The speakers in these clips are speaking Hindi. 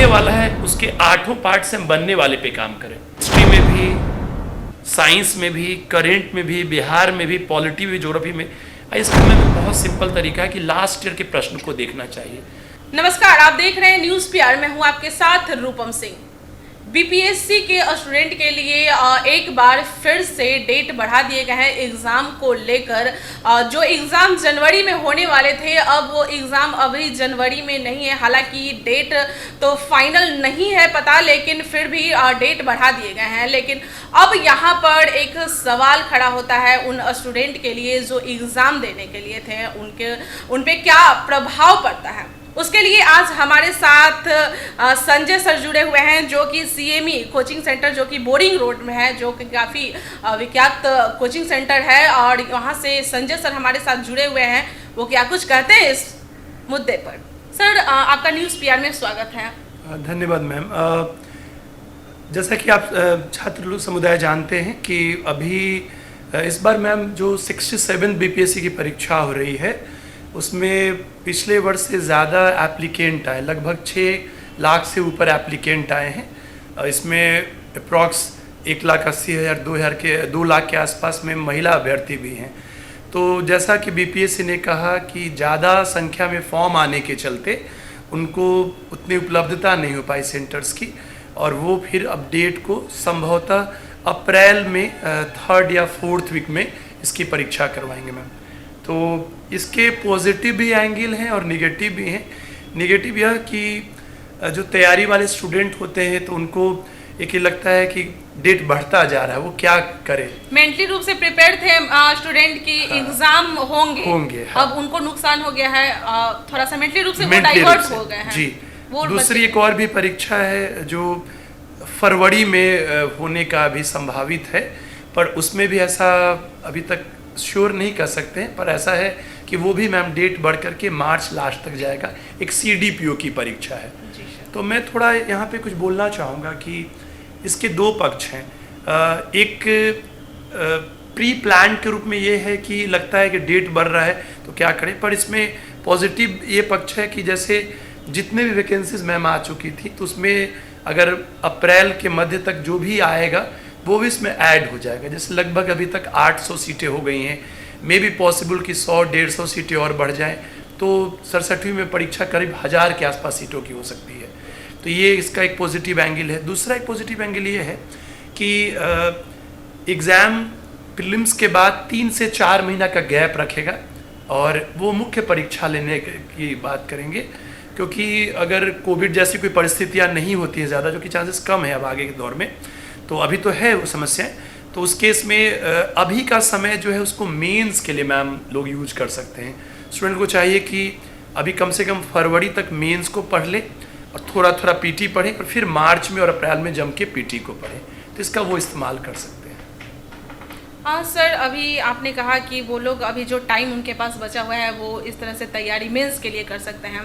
बनने वाला है उसके 8 पार्ट से हम बनने वाले पे काम करें। हिस्ट्री में भी, साइंस में भी, करेंट में भी, बिहार में भी, पॉलिटी में, ज्योग्राफी में। इसका में बहुत सिंपल तरीका है कि लास्ट ईयर के प्रश्न को देखना चाहिए। नमस्कार, आप देख रहे हैं न्यूज़ पीआर। मैं हूं आपके साथ रूपम सिंह। बीपीएससी के स्टूडेंट के लिए एक बार फिर से डेट बढ़ा दिए गए हैं एग्ज़ाम को लेकर। जो एग्ज़ाम जनवरी में होने वाले थे, अब वो एग्ज़ाम अभी जनवरी में नहीं है। हालांकि डेट तो फाइनल नहीं है पता, लेकिन फिर भी डेट बढ़ा दिए गए हैं। लेकिन अब यहाँ पर एक सवाल खड़ा होता है उन स्टूडेंट के लिए जो एग्ज़ाम देने के लिए थे, उन पे क्या प्रभाव पड़ता है। उसके लिए आज हमारे साथ संजय सर जुड़े हुए हैं, जो कि सीएमई कोचिंग सेंटर जो कि बोरिंग रोड में है, जो कि काफ़ी विख्यात कोचिंग सेंटर है। और वहाँ से संजय सर हमारे साथ जुड़े हुए हैं, वो क्या कुछ कहते हैं इस मुद्दे पर। सर, आपका न्यूज़ पीआर में स्वागत है। धन्यवाद मैम। जैसा कि आप छात्र समुदाय जानते हैं कि अभी इस बार मैम जो 67 बीपीएससी की परीक्षा हो रही है, उसमें पिछले वर्ष से ज़्यादा एप्लीकेंट आए, लगभग 6 लाख से ऊपर एप्लीकेंट आए हैं। इसमें अप्रॉक्स 1,80,000 2 लाख के आसपास में महिला अभ्यर्थी भी हैं। तो जैसा कि बीपीएससी ने कहा कि ज़्यादा संख्या में फॉर्म आने के चलते उनको उतनी उपलब्धता नहीं हो पाई सेंटर्स की, और वो फिर अपडेट को संभवतः अप्रैल में 3rd या 4th वीक में इसकी परीक्षा करवाएंगे मैम। तो इसके पॉजिटिव भी एंगल हैं और निगेटिव भी हैं। निगेटिव यह कि जो तैयारी वाले स्टूडेंट होते हैं तो उनको एक ही लगता है कि डेट बढ़ता जा रहा है, वो क्या करे। मेंटली रूप से प्रिपेयर थे स्टूडेंट की एग्जाम होंगे। हाँ। अब उनको नुकसान हो गया है, थोड़ा सा मेंटली रूप से वो डाइवर्ट हो गए हैं। जी। दूसरी एक और भी परीक्षा है जो फरवरी में होने का भी संभावित है, पर उसमें भी ऐसा अभी तक श्योर नहीं कर सकते हैं, पर ऐसा है कि वो भी मैम डेट बढ़ करके मार्च लास्ट तक जाएगा। एक सीडीपीओ की परीक्षा है। तो मैं थोड़ा यहाँ पे कुछ बोलना चाहूँगा कि इसके 2 पक्ष हैं। एक प्री प्लान के रूप में ये है कि लगता है कि डेट बढ़ रहा है तो क्या करें, पर इसमें पॉजिटिव ये पक्ष है कि जैसे जितने भी वैकेंसीज मैम आ चुकी थी, तो उसमें अगर अप्रैल के मध्य तक जो भी आएगा वो भी इसमें ऐड हो जाएगा। जैसे लगभग अभी तक 800 सीटें हो गई हैं, मे बी पॉसिबल कि 100-150 सीटें और बढ़ जाएं, तो 67वीं में परीक्षा करीब 1000 के आसपास सीटों की हो सकती है। तो ये इसका एक पॉजिटिव एंगल है। दूसरा एक पॉजिटिव एंगल ये है कि एग्ज़ाम प्रीलिम्स के बाद 3 से 4 महीना का गैप रखेगा और वो मुख्य परीक्षा लेने की बात करेंगे, क्योंकि अगर कोविड जैसी कोई परिस्थितियाँ नहीं होती है ज़्यादा, जो कि चांसेस कम है अब आगे के दौर में, तो अभी तो है वो समस्याएं, तो उस केस में अभी का समय जो है उसको मेंस के लिए मैम लोग यूज कर सकते हैं। स्टूडेंट को चाहिए कि अभी कम से कम फरवरी तक मेंस को पढ़ ले और थोड़ा थोड़ा पीटी पढ़े, और फिर मार्च में और अप्रैल में जम के पीटी को पढ़े, तो इसका वो इस्तेमाल कर सकते हैं। हाँ सर, अभी आपने कहा कि वो लोग अभी जो टाइम उनके पास बचा हुआ है वो इस तरह से तैयारी मेंस के लिए कर सकते हैं।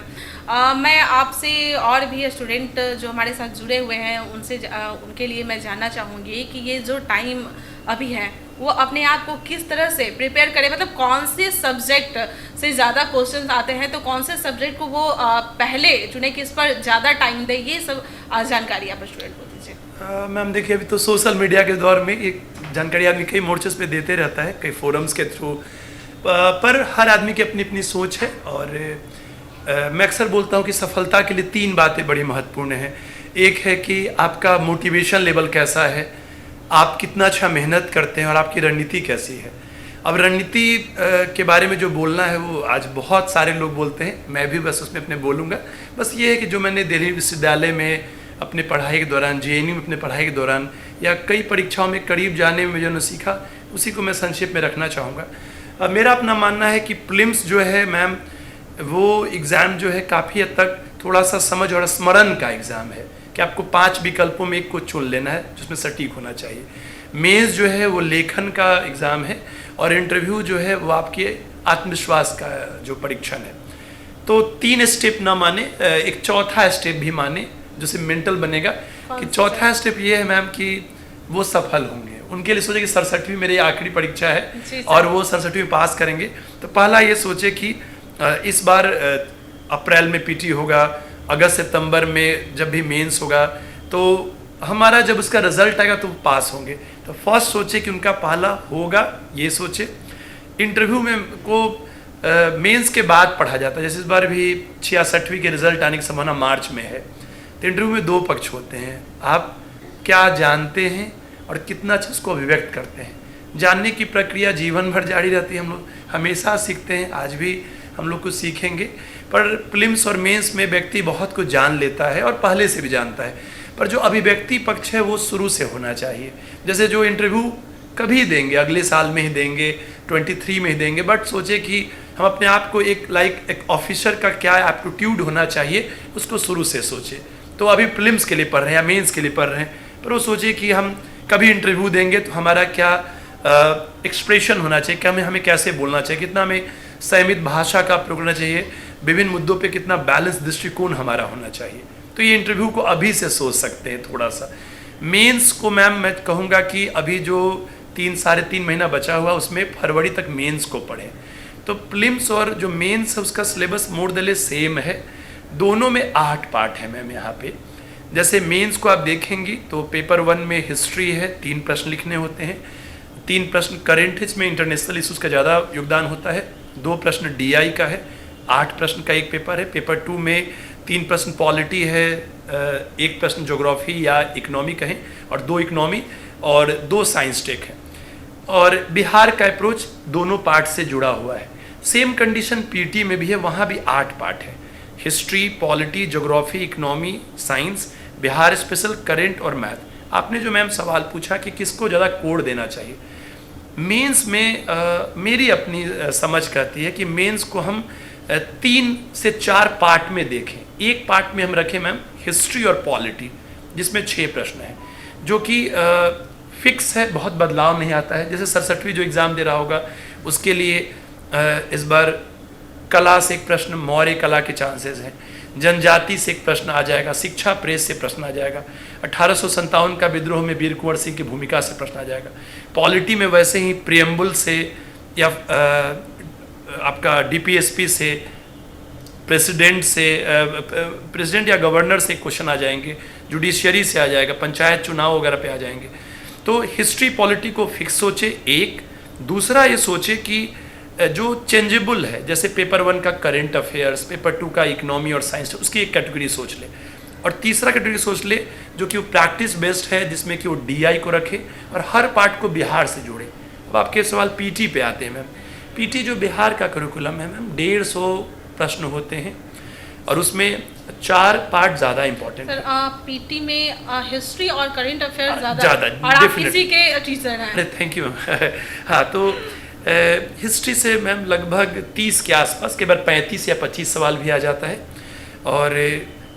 मैं आपसे और भी स्टूडेंट जो हमारे साथ जुड़े हुए हैं उनके लिए मैं जानना चाहूँगी कि ये जो टाइम अभी है वो अपने आप को किस तरह से प्रिपेयर करें, मतलब कौन से सब्जेक्ट से ज़्यादा क्वेश्चन आते हैं, तो कौन से सब्जेक्ट को वो पहले चुने कि इस पर ज़्यादा टाइम दे, ये सब जानकारी आप स्टूडेंट को दीजिए। मैम देखिए, अभी तो सोशल मीडिया के दौर में एक जानकारी आदमी कई मोर्चेस पे देते रहता है, कई फोरम्स के थ्रू, पर हर आदमी की अपनी अपनी सोच है। और मैं अक्सर बोलता हूँ कि सफलता के लिए 3 बातें बड़ी महत्वपूर्ण हैं। एक है कि आपका मोटिवेशन लेवल कैसा है, आप कितना अच्छा मेहनत करते हैं, और आपकी रणनीति कैसी है। अब रणनीति के बारे में जो बोलना है वो आज बहुत सारे लोग बोलते हैं, मैं भी बस उसमें अपने बोलूँगा। बस ये है कि जो मैंने दिल्ली विश्वविद्यालय में अपने पढ़ाई के दौरान, जेएनयू में अपने पढ़ाई के दौरान, या कई परीक्षाओं में करीब जाने में जो ने सीखा, उसी को मैं संक्षेप में रखना चाहूँगा। मेरा अपना मानना है कि प्रीलिम्स जो है मैम, वो एग्ज़ाम जो है काफ़ी हद तक थोड़ा सा समझ और स्मरण का एग्ज़ाम है कि आपको 5 विकल्पों में एक को चुन लेना है जिसमें सटीक होना चाहिए। मेंस जो है वो लेखन का एग्ज़ाम है, और इंटरव्यू जो है वो आपके आत्मविश्वास का जो परीक्षण है। तो 3 स्टेप ना माने, एक चौथा स्टेप भी माने, जिससे मेंटल बनेगा कि चौथा स्टेप ये है मैम कि वो सफल होंगे। उनके लिए सोचे कि 67वीं मेरी आखिरी परीक्षा है और वो 67वीं पास करेंगे। तो पहला ये सोचे कि इस बार अप्रैल में पीटी होगा, अगस्त सितंबर में जब भी मेंस होगा तो हमारा जब उसका रिजल्ट आएगा तो पास होंगे। तो फर्स्ट सोचे कि उनका पहला होगा, ये सोचे। इंटरव्यू में को मेंस के बाद पढ़ा जाता है, जैसे इस बार भी 66वीं के रिजल्ट आने की संभावना मार्च में है। तो इंटरव्यू में दो पक्ष होते हैं, आप क्या जानते हैं और कितना अच्छे उसको अभिव्यक्त करते हैं। जानने की प्रक्रिया जीवन भर जारी रहती है, हम लोग हमेशा सीखते हैं, आज भी हम लोग कुछ सीखेंगे। पर प्रीलिम्स और मेंस में व्यक्ति बहुत कुछ जान लेता है और पहले से भी जानता है, पर जो अभिव्यक्ति पक्ष है वो शुरू से होना चाहिए। जैसे जो इंटरव्यू कभी देंगे, अगले साल में ही देंगे, 23 में ही देंगे, बट सोचे कि हम अपने आप को एक ऑफिसर का क्या एप्टीट्यूड होना चाहिए उसको शुरू से सोचे। तो अभी प्रीलिम्स के लिए पढ़ रहे हैं या मेंस के लिए पढ़ रहे हैं, पर वो सोचे कि हम कभी इंटरव्यू देंगे तो हमारा क्या एक्सप्रेशन होना चाहिए, क्या हमें कैसे बोलना चाहिए, कितना हमें संयमित भाषा का प्रयोग करना चाहिए, विभिन्न मुद्दों पे कितना बैलेंस दृष्टिकोण हमारा होना चाहिए। तो ये इंटरव्यू को अभी से सोच सकते हैं थोड़ा सा। मेंस को मैम मैं कहूँगा कि अभी जो 3-3.5 महीना बचा हुआ उसमें फरवरी तक मेंस को पढ़ें। तो प्रीलिम्स और जो मेंस है उसका syllabus more than less same है, दोनों में 8 पार्ट है मैम यहाँ पे। जैसे मेंस को आप देखेंगी तो पेपर 1 में हिस्ट्री है, 3 प्रश्न लिखने होते हैं, 3 प्रश्न करंट हिस्ट्री में इंटरनेशनल इशूज़ का ज़्यादा योगदान होता है, 2 प्रश्न DI का है, 8 प्रश्न का एक पेपर है। पेपर 2 में 3 प्रश्न पॉलिटी है, 1 प्रश्न ज्योग्राफी या इकोनॉमी कहें और 2 इकोनॉमी और 2 साइंस टेक है। और बिहार का अप्रोच दोनों पार्ट से जुड़ा हुआ है। सेम कंडीशन PT में भी है, वहाँ भी 8 पार्ट है, history, polity, geography, economy, science, Bihar special, current और मैथ। आपने जो मैम सवाल पूछा कि किसको ज़्यादा कोड देना चाहिए, मेंस में मेरी अपनी समझ कहती है कि मेंस को हम 3 से 4 पार्ट में देखें। एक पार्ट में हम रखें मैम हिस्ट्री और पॉलिटी, जिसमें 6 प्रश्न हैं, जो कि फिक्स है, बहुत बदलाव नहीं आता है। जैसे 67वीं जो एग्ज़ाम दे रहा होगा उसके लिए इस बार कला से एक प्रश्न, मौर्य कला के चांसेस हैं, जनजाति से एक प्रश्न आ जाएगा, शिक्षा प्रेस से प्रश्न आ जाएगा, 1857 का विद्रोह में वीर कुंवर सिंह की भूमिका से प्रश्न आ जाएगा। पॉलिटी में वैसे ही प्रियम्बल से या आपका DPSP से, प्रेसिडेंट या गवर्नर से क्वेश्चन आ जाएंगे, जुडिशियरी से आ जाएगा, पंचायत चुनाव वगैरह पे आ जाएंगे। तो हिस्ट्री पॉलिटी को फिक्स सोचे एक। दूसरा ये सोचे कि जो चेंजेबल है, जैसे पेपर 1 का करंट अफेयर्स, पेपर 2 का इकोनॉमी और साइंस, उसकी एक कैटेगरी सोच ले। और तीसरा कैटेगरी सोच ले जो कि वो प्रैक्टिस बेस्ड है, जिसमें कि वो DI को रखे और हर पार्ट को बिहार से जोड़े। अब आपके सवाल PT पे आते हैं मैम। PT जो बिहार का करिकुलम है मैम, 150 प्रश्न होते हैं और उसमें 4 पार्ट ज़्यादा इंपॉर्टेंट है। PT में हिस्ट्री और करंट अफेयर ज़्यादा, और आप इसी के टीचर हैं। अरे थैंक यू मैम। हाँ, तो हिस्ट्री से मैम लगभग 30 के आसपास, के बाद 35 या 25 सवाल भी आ जाता है, और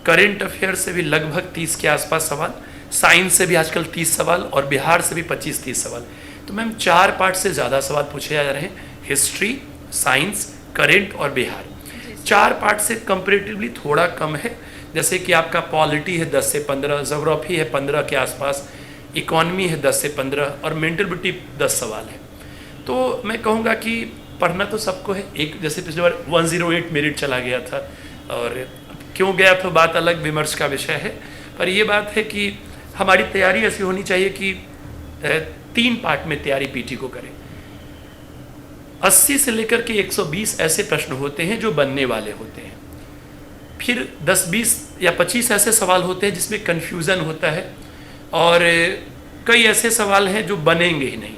करंट अफेयर से भी लगभग 30 के आसपास सवाल, साइंस से भी आजकल 30 सवाल और बिहार से भी 25-30 सवाल। तो मैम 4 पार्ट से ज़्यादा सवाल पूछे जा रहे हैं, हिस्ट्री, साइंस, करंट और बिहार। 4 पार्ट से कंपेरेटिवली थोड़ा कम है, जैसे कि आपका पॉलिटी है 10 से 15, ज्योग्राफी है 15 के आसपास, इकोनॉमी है 10 से 15 और मेंटलिटी 10 सवाल है। तो मैं कहूँगा कि पढ़ना तो सबको है। एक जैसे पिछले बार 108 मेरिट चला गया था, और क्यों गया तो बात अलग विमर्श का विषय है, पर ये बात है कि हमारी तैयारी ऐसी होनी चाहिए कि 3 पार्ट में तैयारी PT को करें। 80 से लेकर के 120 ऐसे प्रश्न होते हैं जो बनने वाले होते हैं, फिर 10-20 या 25 ऐसे सवाल होते हैं जिसमें कन्फ्यूज़न होता है, और कई ऐसे सवाल हैं जो बनेंगे ही नहीं।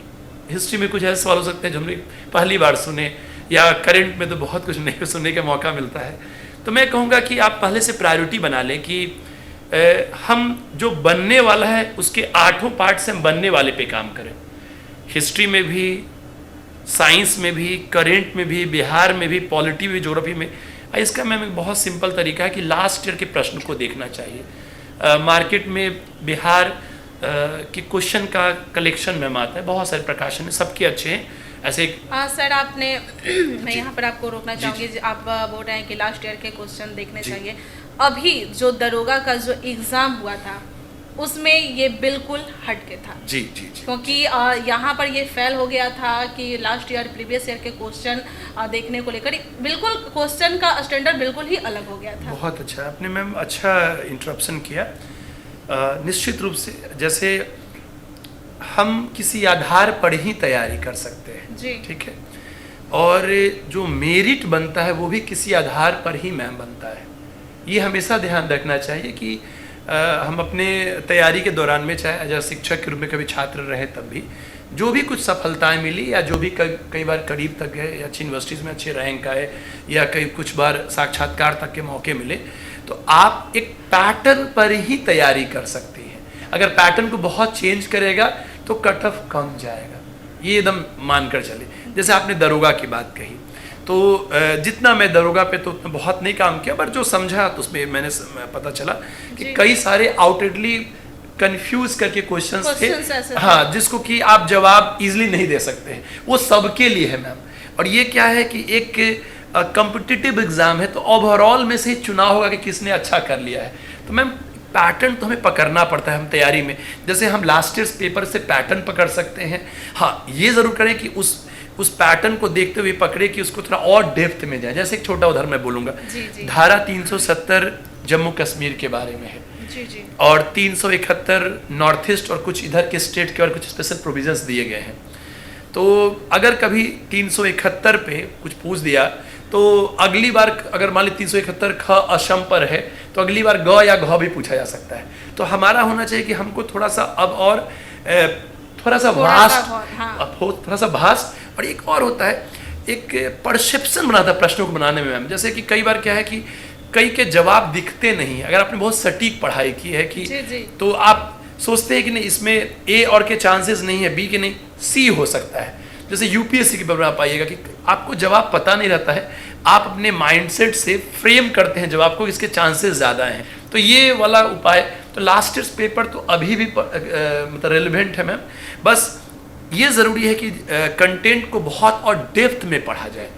हिस्ट्री में कुछ ऐसे सवाल हो सकते हैं जो हमने पहली बार सुने, या करंट में तो बहुत कुछ नहीं सुनने का मौका मिलता है। तो मैं कहूँगा कि आप पहले से प्रायोरिटी बना लें कि हम जो बनने वाला है उसके 8 पार्ट से हम बनने वाले पे काम करें। हिस्ट्री में भी, साइंस में भी, करंट में भी, बिहार में भी, पॉलिटी में भी, ज्योग्राफी में। इसका मैम एक बहुत सिंपल तरीका है कि लास्ट ईयर के प्रश्न को देखना चाहिए। मार्केट में बिहार कि क्वेश्चन का कलेक्शन में आता है, बहुत सारे प्रकाशन है, सबके अच्छे हैं ऐसे। सर आपने मैं यहाँ पर आपको रोकना चाहूँगी, आप बोल रहे हैं कि लास्ट ईयर के क्वेश्चन देखने चाहिए। अभी जो दरोगा का जो एग्ज़ाम हुआ था उसमें ये बिल्कुल हटके था। जी जी जी। क्योंकि यहाँ पर ये फेल हो गया था कि लास्ट ईयर प्रीवियस ईयर के क्वेश्चन देखने को लेकर बिल्कुल क्वेश्चन का स्टैंडर्ड बिल्कुल ही अलग हो गया था। बहुत अच्छा आपने मैम अच्छा इंटरप्शन किया। निश्चित रूप से जैसे हम किसी आधार पर ही तैयारी कर सकते हैं जी। ठीक है, और जो मेरिट बनता है वो भी किसी आधार पर ही मैम बनता है। ये हमेशा ध्यान रखना चाहिए कि हम अपने तैयारी के दौरान में चाहे एज शिक्षक के रूप में कभी छात्र रहे तब भी जो भी कुछ सफलताएं मिली या जो भी कई बार करीब तक गए या अच्छी यूनिवर्सिटीज़ में अच्छे रैंक आए या कई कुछ बार साक्षात्कार तक के मौके मिले, तो आप एक पैटर्न पर ही तैयारी कर सकती हैं। अगर पैटर्न को बहुत चेंज करेगा तो कट ऑफ कम जाएगा, ये एकदम मानकर चले। जैसे आपने दरोगा की बात कही, तो जितना मैं दरोगा पे तो उतना बहुत नहीं काम किया, पर जो समझा तो उसमें मैंने पता चला कि कई सारे आउटवर्डली कंफ्यूज करके क्वेश्चंस थे, हाँ, जिसको कि आप जवाब इजीली नहीं दे सकते हैं। वो सबके लिए है मैम। और ये क्या है कि एक कॉम्पिटिटिव एग्जाम है, तो ओवरऑल में से ही चुनाव होगा कि किसने अच्छा कर लिया है। तो मैम पैटर्न तो हमें पकड़ना पड़ता है हम तैयारी में। जैसे हम लास्ट ईयर पेपर से पैटर्न पकड़ सकते हैं, हाँ, ये ज़रूर करें कि उस पैटर्न को देखते हुए पकड़े कि उसको थोड़ा और डेप्थ में जाए। जैसे एक छोटा उदाहरण मैं बोलूँगा, धारा 370 जम्मू कश्मीर के बारे में है जी जी, और 371 नॉर्थ ईस्ट और कुछ इधर के स्टेट के और कुछ स्पेशल प्रोविजंस दिए गए हैं। तो अगर कभी 371 पे कुछ पूछ दिया तो अगली बार अगर मान ली 371 ख असम पर है तो अगली बार ग या घ भी पूछा जा सकता है। तो हमारा होना चाहिए कि हमको थोड़ा सा अब और थोड़ा सा भास्ट और एक और होता है, एक परसेप्शन बनाता है प्रश्नों को बनाने में मैम। जैसे कि कई बार क्या है कि कई के जवाब दिखते नहीं। अगर आपने बहुत सटीक पढ़ाई की है कि जी जी, तो आप सोचते हैं कि नहीं इसमें ए और के चांसेस नहीं है, बी के नहीं, सी हो सकता है। जैसे यूपीएससी के पेपर आप पाइएगा कि आपको जवाब पता नहीं रहता है, आप अपने माइंडसेट से फ्रेम करते हैं जवाब को, इसके चांसेस ज़्यादा हैं। तो ये वाला उपाय तो लास्ट ईयर पेपर तो अभी भी मतलब रेलिवेंट है मैम। बस ये ज़रूरी है कि कंटेंट को बहुत और डेप्थ में पढ़ा जाए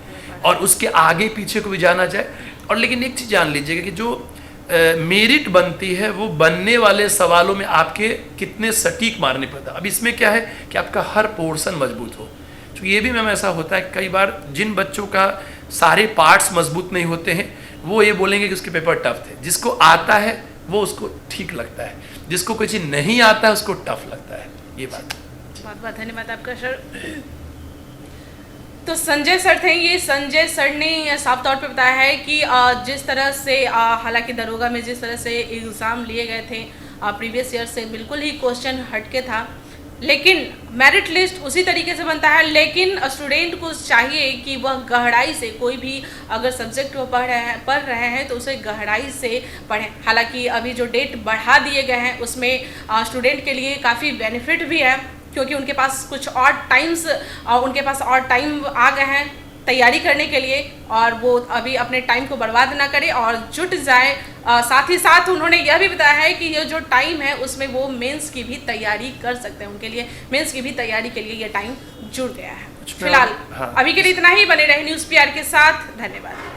और उसके आगे पीछे को भी जाना जाए। और लेकिन एक चीज़ जान लीजिएगा कि जो मेरिट बनती है वो बनने वाले सवालों में आपके कितने सटीक मारने पड़ता है। अब इसमें क्या है कि आपका हर पोर्शन मजबूत हो। तो ये भी मैम ऐसा होता है कई बार जिन बच्चों का सारे पार्ट्स मजबूत नहीं होते हैं वो ये बोलेंगे कि उसके पेपर टफ थे। जिसको आता है वो उसको ठीक लगता है, जिसको कोई चीज़ नहीं आता है उसको टफ लगता है। ये बात। बहुत बहुत धन्यवाद आपका सर। तो संजय सर थे, ये संजय सर ने साफ तौर पे बताया है कि जिस तरह से हालांकि दरोगा में जिस तरह से एग्ज़ाम लिए गए थे प्रीवियस ईयर से बिल्कुल ही क्वेश्चन हटके था, लेकिन मेरिट लिस्ट उसी तरीके से बनता है। लेकिन स्टूडेंट को चाहिए कि वह गहराई से कोई भी अगर सब्जेक्ट वो पढ़ रहे हैं तो उसे गहराई से पढ़ें। हालांकि अभी जो डेट बढ़ा दिए गए हैं उसमें स्टूडेंट के लिए काफ़ी बेनिफिट भी है, क्योंकि उनके पास कुछ और टाइम आ गए हैं तैयारी करने के लिए, और वो अभी अपने टाइम को बर्बाद ना करे और जुट जाए। साथ ही साथ उन्होंने यह भी बताया है कि ये जो टाइम है उसमें वो मेंस की भी तैयारी कर सकते हैं। उनके लिए मेंस की भी तैयारी के लिए ये टाइम जुड़ गया है। फिलहाल हाँ। अभी के लिए इतना ही। बने रहे न्यूज़ पीआर के साथ। धन्यवाद।